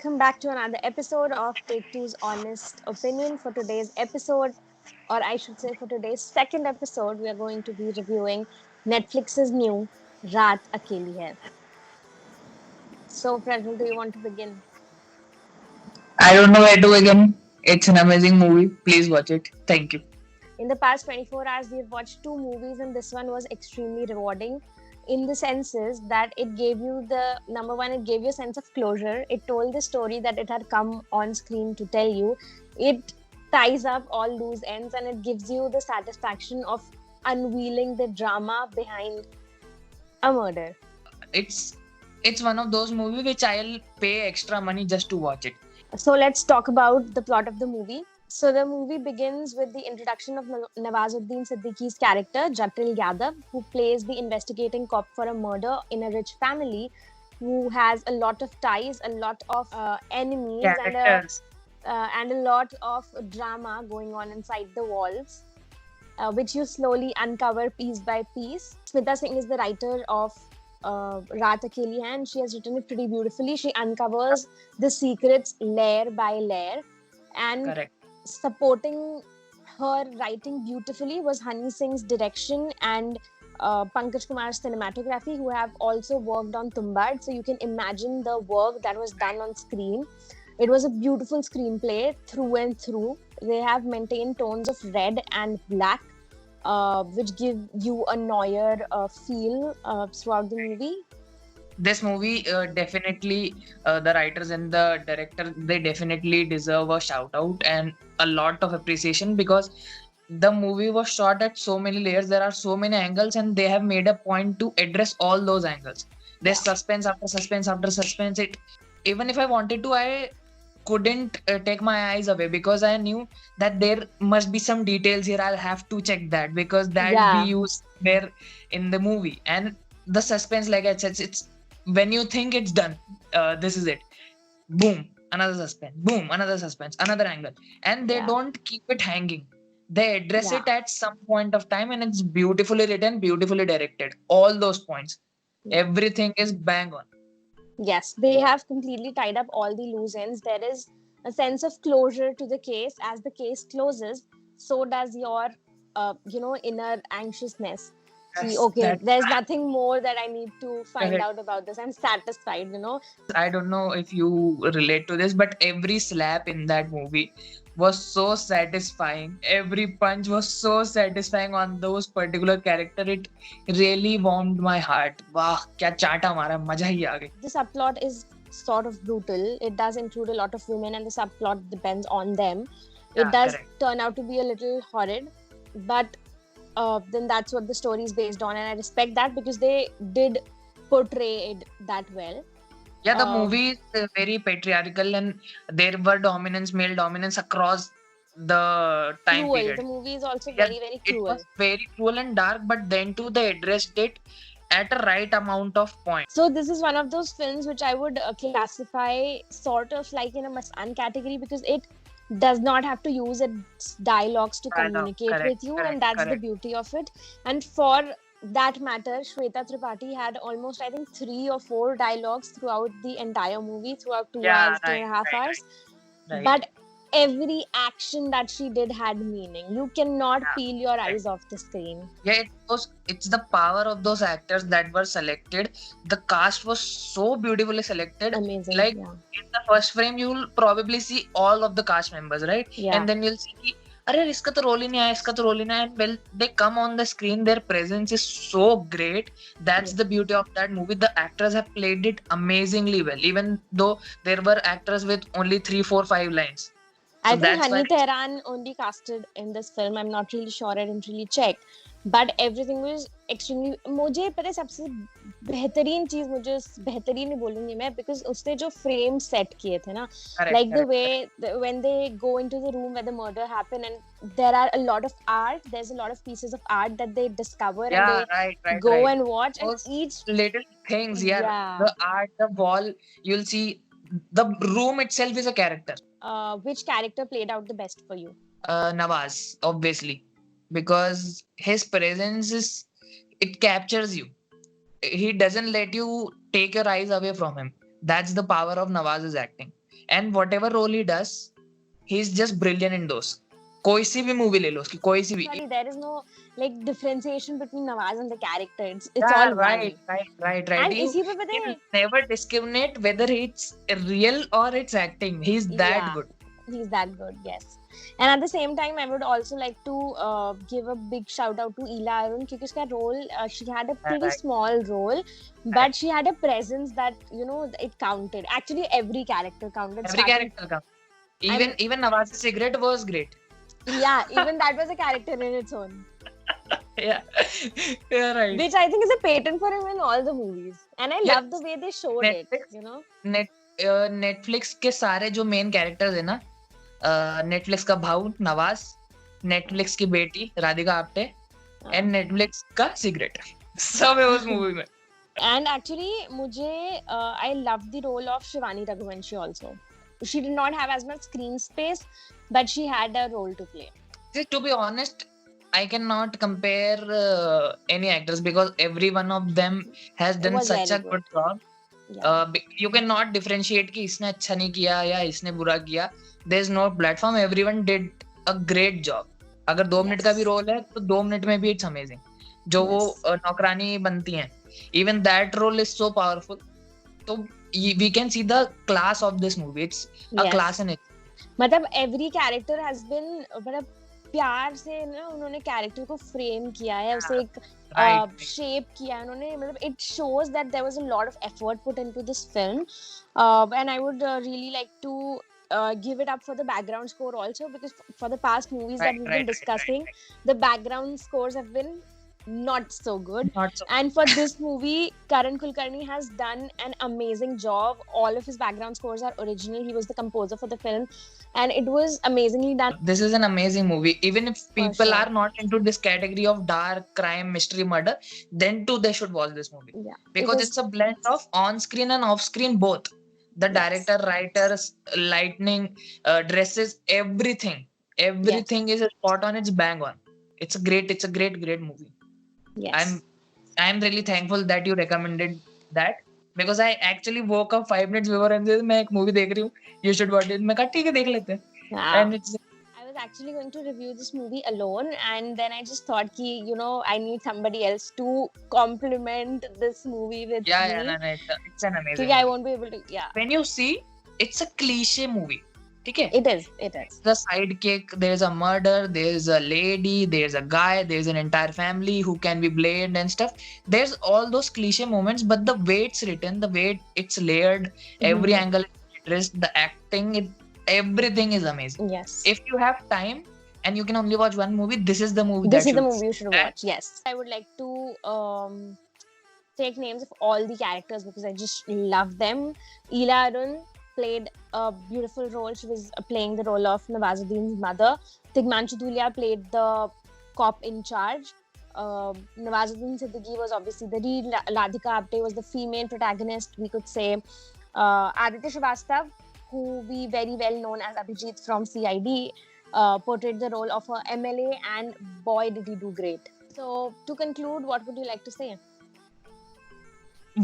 welcome back to another episode of Take Two's Honest Opinion. For today's episode, or I should say for today's second episode, we are going to be reviewing Netflix's new Raat Akeli Hai. So, Prajwal, do you want to begin? I don't know where to begin. It's an amazing movie. Please watch it. Thank you. In the past 24 hours, we've watched two movies, and this one was extremely rewarding in the senses that it gave you the number one, it gave you a sense of closure. It told the story that it had come on screen to tell you. It ties up all loose ends and it gives you the satisfaction of unveiling the drama behind a murder. It's one of those movies which I'll pay extra money just to watch it. So let's talk about the plot of the movie. So the movie begins with the introduction of Nawazuddin Siddiqui's character, Jatil Yadav, who plays the investigating cop for a murder in a rich family, who has a lot of ties, a lot of enemies, Characters. and a lot of drama going on inside the walls, which you slowly uncover piece by piece. Smita Singh is the writer of Raat Akeli Hai, and she has written it pretty beautifully. She uncovers the secrets layer by layer, and Correct. supporting her writing beautifully was Honey Singh's direction and Pankaj Kumar's cinematography, who have also worked on Tumbad. So you can imagine the work that was done on screen. It was a beautiful screenplay through and through. They have maintained tones of red and black, which give you a Neuer feel throughout the movie. This movie definitely, the writers and the director, they definitely deserve a shout out and a lot of appreciation because the movie was shot at so many layers. There are so many angles, and they have made a point to address all those angles. There's suspense after suspense after suspense. It even if I wanted to, I couldn't take my eyes away because I knew that there must be some details here. I'll have to check that because that'll be Yeah, used there in the movie. And the suspense, like I said, it's when you think it's done, this is it. Boom, another suspense. Boom, another suspense, another angle, and they yeah, don't keep it hanging. They address yeah. it at some point of time, and it's beautifully written, beautifully directed. All those points, Yeah. everything is bang on. Yes, they have completely tied up all the loose ends. There is a sense of closure to the case. As the case closes, so does your, inner anxiousness. See, That's okay, that. there's nothing more that I need to find Correct. out about this. I'm satisfied. I don't know if you relate to this, but every slap in that movie was so satisfying. Every punch was so satisfying on those particular character. It really warmed my heart. Wow, क्या चाटा मारा, मजा ही आ गई. The subplot is sort of brutal. It does include a lot of women, and the subplot depends on them. It Yeah, does correct. turn out to be a little horrid, but then that's what the story is based on, and I respect that because they did portray it that well. Yeah, the Um, movie is very patriarchal, and there were dominance, male dominance across the time Cruel. The period. movie is also Yeah, very, very it cruel. was very cruel and dark, but then too they addressed it at a right amount of point. So this is one of those films which I would classify sort of like in a Masan category because it does not have to use its dialogues to Dialogue, communicate correct, with you, and correct, that's the correct. beauty of it. And for that matter, Shweta Tripathi had almost, I think, 3 or 4 dialogues throughout the entire movie, throughout two Yeah, hours, two and right, a half right, hours. right. But every action that she did had meaning. You cannot Yeah, peel your right. eyes off the screen. Yeah, it's the power of those actors that were selected. The cast was so beautifully selected. Amazing. Like Yeah. in the first frame, you'll probably see all of the cast members, right? Yeah. And then you'll see, कि, अरे इसका तो role ही नहीं आया, इसका तो role ही नहीं आया. And well, they come on the screen, their presence is so great. That's Yeah. the beauty of that movie. The actors have played it amazingly well, even though there were actors with only 3, 4, 5 lines. I So think that's why Honey Tehran only casted in this film. I'm not really sure. I didn't really check. But everything was extremely. मुझे पता है सबसे बेहतरीन चीज मुझे बेहतरीन नहीं बोलूंगी मैं because उसने जो frame set किए थे ना, correct, like the correct. way when they go into the room where the murder happened and there are a lot of art. There's a lot of pieces of art that they discover and Yeah, they right, go right. and watch, and Those each little things, yeah. yeah. The art, the wall, you'll see the room itself is a character. Which character played out the best for you? Nawaz, obviously, because his presence is, it captures you. He doesn't let you take your eyes away from him. That's the power of Nawaz's acting. and whatever role he does, he's just brilliant in those. कोई सी भी movie ले लो उसकी, कोई सी भी. Sorry, there is no like differentiation between Nawaz and the character. It's Yeah, all right, one. right. And You इसी पे पता है, can never discriminate whether it's real or it's acting. He's that Yeah. good. he's that good, yes. And at the same time, I would also like to give a big shout out to Ila Arun because her role, she had a pretty Right. small role, but she had a presence that, you know, it counted. Actually, every character counted. Every starting- character comes. Even Nawaz's cigarette was great. Yeah, even that was a character in its own. Yeah, yeah, right. Which I think is a patent for him in all the movies. And I Yeah. love the way they showed it, Netflix- you know. Netflix के सारे जो main characters है ना, Netflix का भाऊ Nawaz, Netflix की बेटी Radhika Apte and Netflix का सिगरेट, सब है उस मूवी में. And actually, I love the role of Shivani Raghuvanshi also. She did not have as much screen space, but she had a role to play. See, to be honest, I cannot compare any actors because every one of them has done was such a very good job. Yeah. You cannot differentiate कि इसने अच्छा नहीं किया या इसने बुरा किया. There is no platform. Everyone did a great job. अगर 2 मिनट का भी Yes. रोल है तो 2 मिनट में भी इट्स अमेजिंग. जो वो Yes. नौकरानी बनती हैं, even that role is so powerful. तो we can see the class of this movie. It's a Yes. class in it. मतलब every character has been मतलब प्यार से ना उन्होंने कैरेक्टर को फ्रेम किया है, उसे एक Right. शेप किया है उन्होंने. मतलब it shows that there was a lot of effort put into this film, and I would really like to give it up for the background score also, because for the past movies that Right, we've right, been right, discussing, the background scores have been not so good. Not so. And for this movie, Karan Kulkarni has done an amazing job. All of his background scores are original. He was the composer for the film, and it was amazingly done. This is an amazing movie. Even if people sure. are not into this category of dark crime, mystery, murder, then too they should watch this movie. Yeah, Because was- it's a blend of on-screen and off-screen both. The Yes. director, writers, lighting, dresses, everything is spot on. It's bang on. It's a great movie. yes. I'm really thankful that you recommended that, because I actually woke up 5 minutes before and said मैं एक movie देख रही हूँ, you should watch it. मैं कहा ठीक है देख लेते हैं. Wow. And it's I was actually going to review this movie alone, and then I just thought ki, you know, I need somebody else to complement this movie with yeah, me. no, it's an amazing Because I movie. won't be able to. Yeah, When you see, it's a cliche movie. ठीक है? it is. It is. The sidekick, there's a murder, there's a lady, there's a guy, there's an entire family who can be blamed and stuff. There's all those cliche moments, but the way it's written, the way it's layered, every Mhm. angle is addressed, the acting, everything is amazing. Yes. If you have time and you can only watch one movie, this is the movie This that is the you movie you should And- watch. Yes. I would like to take names of all the characters because I just love them. Ila Arun played a beautiful role. She was playing the role of Nawazuddin's mother. Tigmanshu Dhulia played the cop in charge. Nawazuddin Siddiqui was obviously the lead. Radhika Apte was the female protagonist, we could say. Aditya Srivastav, who we very well known as Abhijit from CID, portrayed the role of a MLA, and boy did he do great. So to conclude, what would you like to say?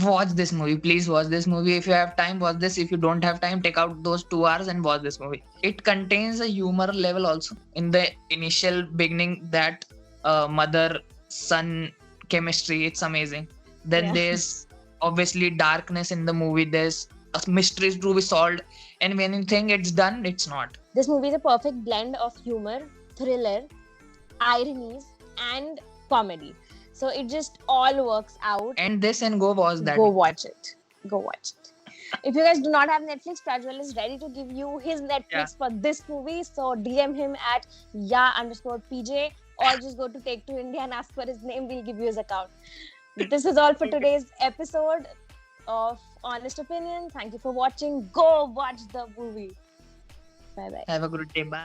watch this movie. Please watch this movie. If you have time, watch this. If you don't have time, take out those 2 hours and watch this movie. It contains a humor level also in the initial beginning, that mother son chemistry. It's amazing. Then Yeah. there's obviously darkness in the movie. There's mysteries to be solved, and when you think it's done, it's not. This movie is a perfect blend of humor, thriller, ironies, and comedy. So it just all works out. And this and go watch that. Go watch it. Go watch it. If you guys do not have Netflix, Prajwal is ready to give you his Netflix for this movie. So DM him at ya_PJ, or just go to Take to India and ask for his name. We'll give you his account. This is all for today's episode of Honest Opinion. Thank you for watching. Go watch the movie. Bye bye. Have a good day. Bye.